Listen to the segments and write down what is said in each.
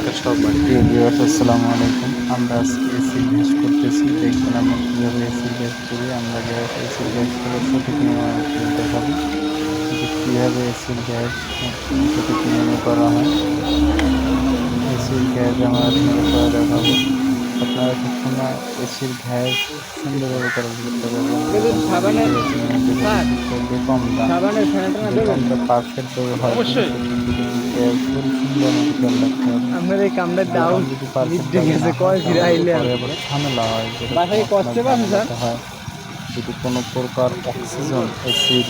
প্রিয় ভিউয়ার্স, আসসালামু আলাইকুম। আমরা আজকে এসির গ্যাস করতেছি। দেখবেন আমরা কীভাবে এসির গ্যাস করি। আমরা এসির গ্যাস করার সঠিক নিয়ম আপনাদের দেখাবো যে কীভাবে এসির গ্যাস সঠিক নিয়মে করা হয়। এসির গ্যাস আমরা আপনাদের করে দেখাবো। আপনারা সবসময় এসির গ্যাস সুন্দরভাবে করার চেষ্টা করবেন। কম দাম বেকমটা পারফেক্টভাবে হয় খুব সুন্দর মতো খেয়াল রাখতে হবে। আপনার এই কামটা দাও যদি মিডে পারফেক্টভাবে গেছে না হয় কয় ফিরে তাহলে আইলে পরে আবার ঝামেলা হয়। বাসায় কষ্টে পাচ্ছে স্যার হয় যদি কোনো প্রকার অক্সিজেন এসির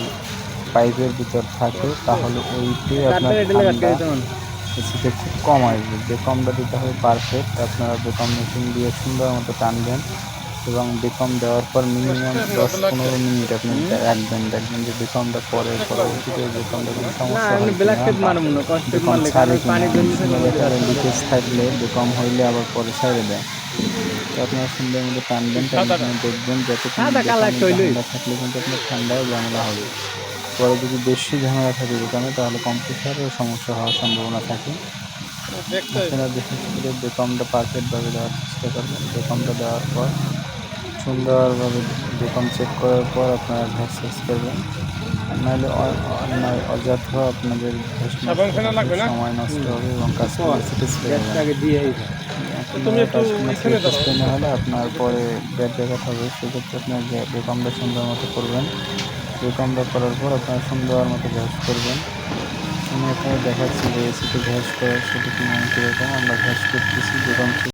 পাইপের ভিতর থাকে তাহলে ওইটাই আপনার ঠান্ডা এসিতে খুব কম আসবে। বেকমটা দিতে হবে পারফেক্ট। আপনারা বেকম মেশিন দিয়ে সুন্দর মতো টানবেন এবং বেকম দেওয়ার পর মিনিমাম 10-15 মিনিট আপনি রাখবেন। দেখবেন যে বেকমটা পরবর্তীতে বেকমটা কোনো সমস্যা হয় বেকম ছাড়ে কিনা লিকেজ থাকলে বেকম হইলে আবার পরে ছেড়ে দেয়। তো আপনারা সুন্দর মতো টানবেন দেখবেন যতক্ষণ ঠান্ডা থাকলে কিন্তু আপনার ঠান্ডায় ঝামেলা হবে। পরে যদি বেশি ঝামেলা থাকে বেকমে তাহলে কম্প্রেসারের সমস্যা হওয়ার সম্ভাবনা থাকে। আপনারা বিশেষ করে বেকমটা পারফেক্টভাবে দেওয়ার চেষ্টা করবেন। বেকমটা দেওয়ার পর সুন্দরভাবে বেকম চেক করার পর আপনারা গ্যাস শেষ করবেন। নাহলে অযথা আপনাদের সময় নষ্ট হবে এবং কাস্টমার স্যাটিসফাই না হলে আপনার পরে ব্যাড জায়গা হবে। সেক্ষেত্রে আপনার বেকমটা সুন্দর মতো করবেন। বেকমটা করার পর আপনারা সুন্দর মতো গ্যাস করবেন। আমি আপনাদের দেখাচ্ছি যে এসিতে গ্যাস করার সঠিক নিয়ম কীরকম। আমরা গ্যাস করতেছি বেকম